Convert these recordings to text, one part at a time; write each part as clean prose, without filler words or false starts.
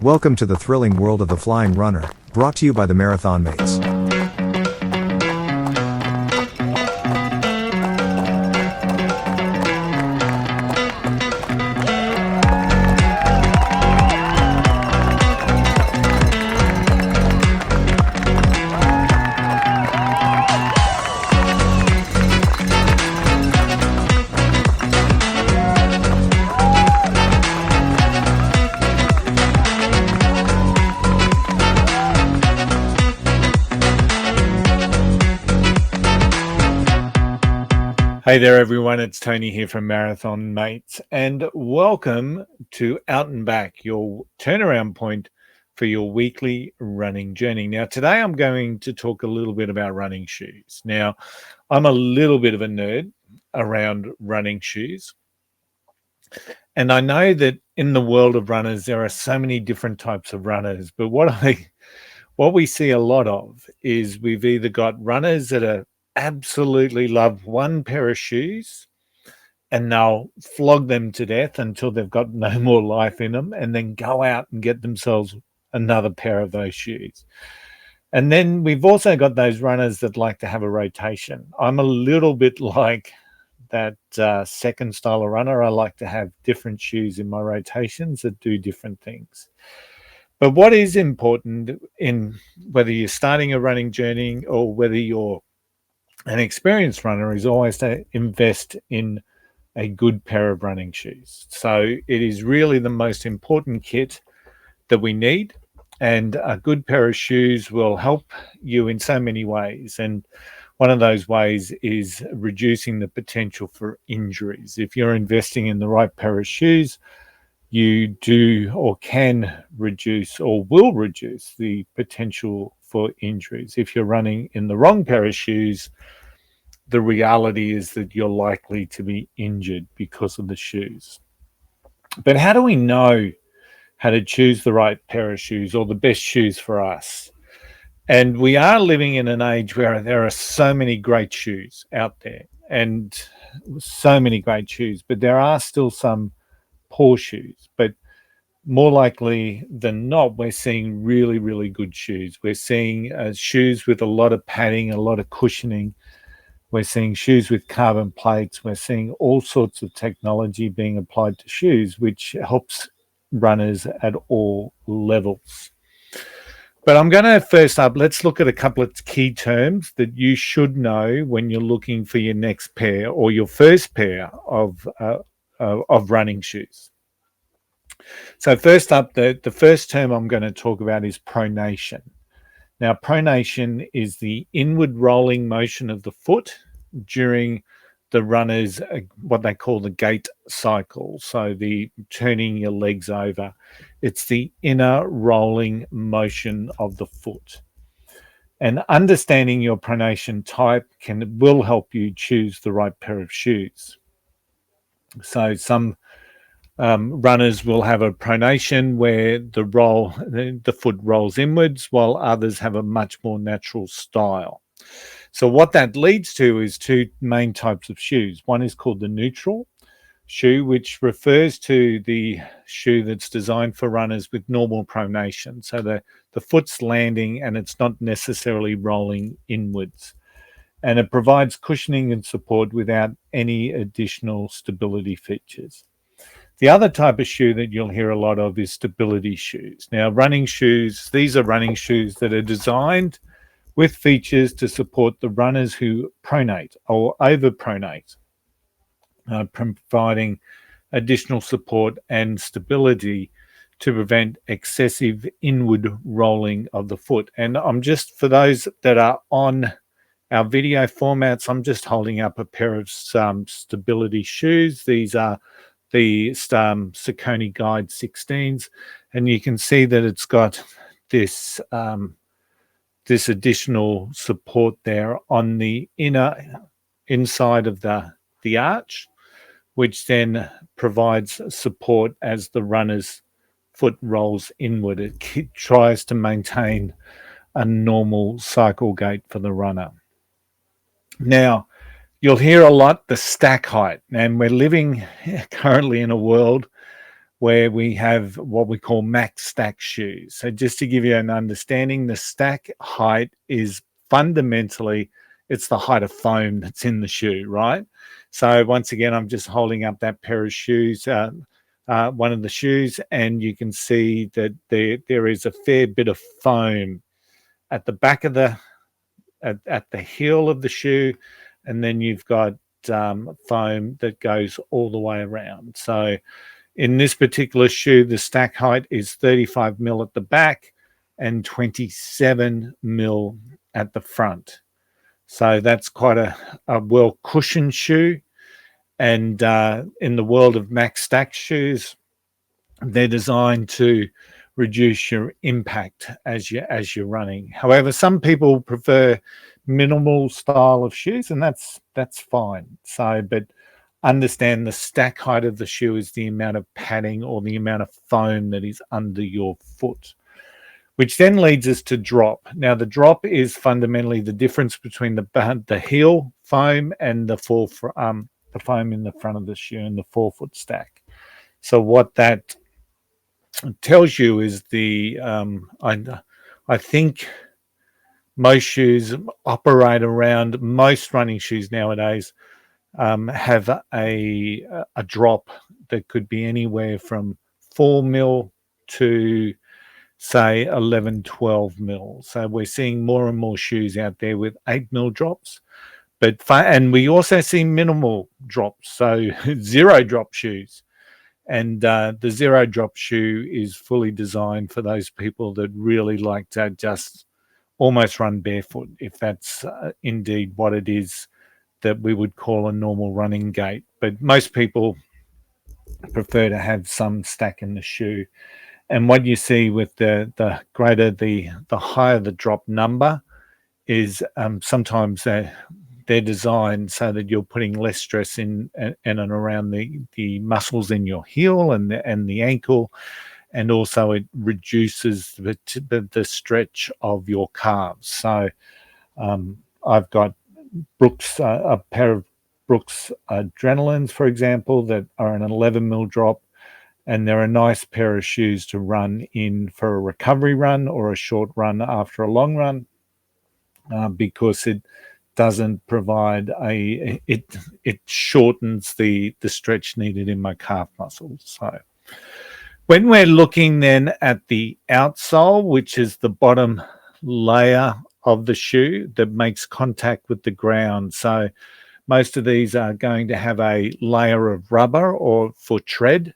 Welcome to the thrilling world of the flying runner, brought to you by the Marathon Mates. Hey there everyone, it's Tony here from Marathon Mates, and welcome to Out and Back, your turnaround point for your weekly running journey. Now today I'm going to talk a little bit about running shoes. Now I'm a little bit of a nerd around running shoes, and I know that in the world of runners there are so many different types of runners, but what we see a lot of is we've either got runners that are absolutely love one pair of shoes and they'll flog them to death until they've got no more life in them, and then go out and get themselves another pair of those shoes. And then we've also got those runners that like to have a rotation. I'm a little bit like that second style of runner. I like to have different shoes in my rotations that do different things. But what is important in whether you're starting a running journey or whether you're an experienced runner is always to invest in a good pair of running shoes. So it is really the most important kit that we need, and a good pair of shoes will help you in so many ways. And one of those ways is reducing the potential for injuries. If you're investing in the right pair of shoes, you do or can reduce or will reduce the potential for injuries. If you're running in the wrong pair of shoes, the reality is that you're likely to be injured because of the shoes. But how do we know how to choose the right pair of shoes or the best shoes for us? And we are living in an age where there are so many great shoes out there and so many great shoes, but there are still some poor shoes. But more likely than not, we're seeing really, really good shoes. We're seeing shoes with a lot of padding, a lot of cushioning. We're seeing shoes with carbon plates. We're seeing all sorts of technology being applied to shoes, which helps runners at all levels. But I'm going to first up, let's look at a couple of key terms that you should know when you're looking for your next pair or your first pair of running shoes. So first up, the first term I'm going to talk about is pronation. Now, pronation is the inward rolling motion of the foot during the runner's, what they call the gait cycle. So the turning your legs over. It's the inner rolling motion of the foot. And understanding your pronation type will help you choose the right pair of shoes. So some runners will have a pronation where the foot rolls inwards, while others have a much more natural style. So what that leads to is two main types of shoes. One is called the neutral shoe, which refers to the shoe that's designed for runners with normal pronation. So the foot's landing and it's not necessarily rolling inwards. And it provides cushioning and support without any additional stability features. The other type of shoe that you'll hear a lot of is stability shoes. Now, running shoes, these are running shoes that are designed with features to support the runners who pronate or overpronate, providing additional support and stability to prevent excessive inward rolling of the foot. And I'm just, for those that are on our video formats, I'm just holding up a pair of stability shoes. These are the Saucony Guide 16s, and you can see that it's got this this additional support there on the inside of the arch, which then provides support as the runner's foot rolls inward. It tries to maintain a normal cycle gait for the runner. Now, you'll hear a lot the stack height, and we're living currently in a world where we have what we call max stack shoes. So just to give you an understanding, the stack height is fundamentally, it's the height of foam that's in the shoe, right? So once again, I'm just holding up that pair of shoes, one of the shoes, and you can see that there is a fair bit of foam at the back of the, at the heel of the shoe, and then you've got foam that goes all the way around. So in this particular shoe, the stack height is 35 mil at the back and 27 mil at the front. So that's quite a well cushioned shoe. And in the world of max stack shoes, they're designed to reduce your impact as you're running. However, some people prefer minimal style of shoes, and that's fine. So, but understand the stack height of the shoe is the amount of padding or the amount of foam that is under your foot, which then leads us to drop. Now, the drop is fundamentally the difference between the heel foam and the foam in the front of the shoe and the forefoot stack. So what that tells you is I think most shoes operate around, most running shoes nowadays have a drop that could be anywhere from 4 mil to say 11, 12 mil. So we're seeing more and more shoes out there with 8 mil drops, and we also see minimal drops, so 0 drop shoes. And the 0 drop shoe is fully designed for those people that really like to just almost run barefoot, if that's indeed what it is that we would call a normal running gait. But most people prefer to have some stack in the shoe. And what you see with the greater, the higher the drop number is sometimes they're designed so that you're putting less stress in and around the muscles in your heel and the ankle, and also it reduces the stretch of your calves. So I've got Brooks, a pair of Brooks Adrenalines, for example, that are an 11 mil drop, and they're a nice pair of shoes to run in for a recovery run or a short run after a long run, because it doesn't provide it shortens the stretch needed in my calf muscles. So when we're looking then at the outsole, which is the bottom layer of the shoe that makes contact with the ground, so most of these are going to have a layer of rubber or for tread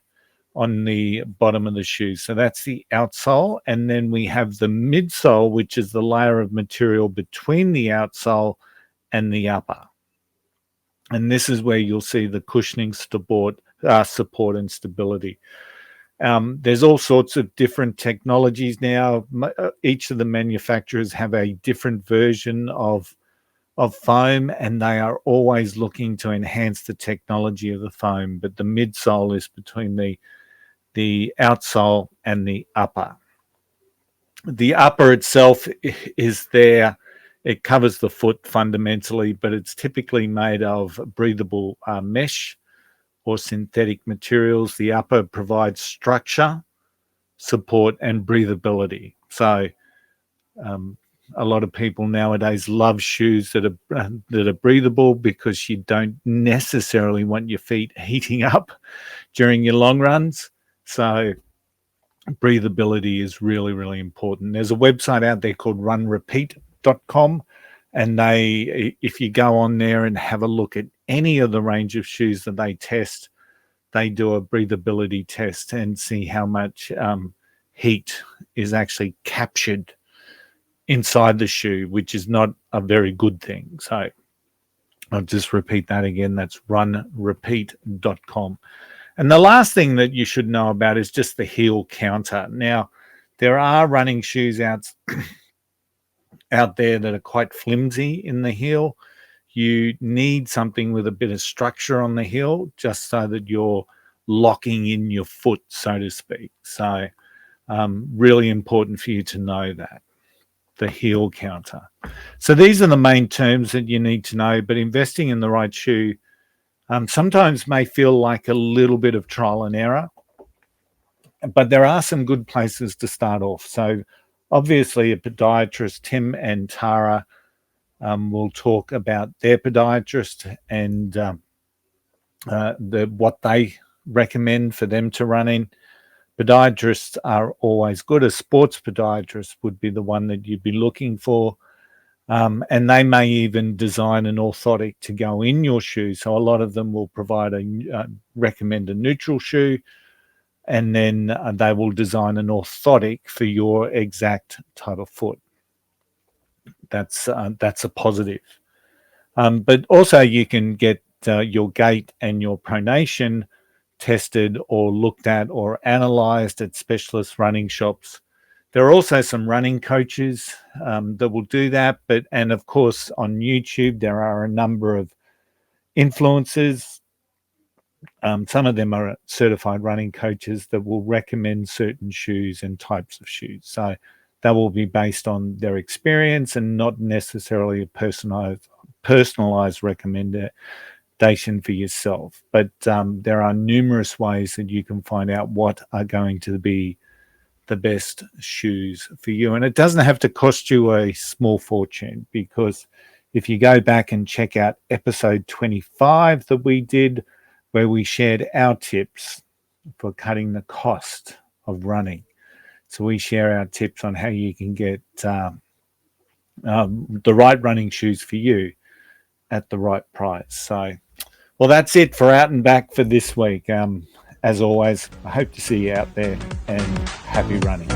on the bottom of the shoe. So that's the outsole. And then we have the midsole, which is the layer of material between the outsole and the upper. And this is where you'll see the cushioning support and stability. There's all sorts of different technologies now. Each of the manufacturers have a different version of foam, and they are always looking to enhance the technology of the foam. But the midsole is between the outsole and the upper. The upper itself is there. It covers the foot fundamentally, but it's typically made of breathable mesh or synthetic materials. The upper provides structure, support, and breathability. So a lot of people nowadays love shoes that are breathable, because you don't necessarily want your feet heating up during your long runs. So breathability is really, really important. There's a website out there called runrepeat.com, and if you go on there and have a look at any of the range of shoes that they test, they do a breathability test and see how much heat is actually captured inside the shoe, which is not a very good thing. So I'll just repeat that again. That's runrepeat.com. And the last thing that you should know about is just the heel counter. Now, there are running shoes out there that are quite flimsy in the heel. You need something with a bit of structure on the heel, just so that you're locking in your foot, so to speak. So really important for you to know that, the heel counter. So these are the main terms that you need to know, but investing in the right shoe sometimes may feel like a little bit of trial and error. but there are some good places to start off. So obviously a podiatrist, Tim and Tara, will talk about their podiatrist and what they recommend for them to run in. Podiatrists are always good. A sports podiatrist would be the one that you'd be looking for. And they may even design an orthotic to go in your shoe. So a lot of them will provide recommend a neutral shoe, and then they will design an orthotic for your exact type of foot. That's a positive. But also you can get your gait and your pronation tested or looked at or analyzed at specialist running shops. There are also some running coaches that will do that. And of course, on YouTube, there are a number of influencers. Some of them are certified running coaches that will recommend certain shoes and types of shoes. So that will be based on their experience and not necessarily a personalized recommendation for yourself. But there are numerous ways that you can find out what are going to be the best shoes for you. And it doesn't have to cost you a small fortune, because if you go back and check out episode 25 that we did, where we shared our tips for cutting the cost of running. So we share our tips on how you can get the right running shoes for you at the right price. So, well, that's it for Out and Back for this week. As always, I hope to see you out there, and happy running.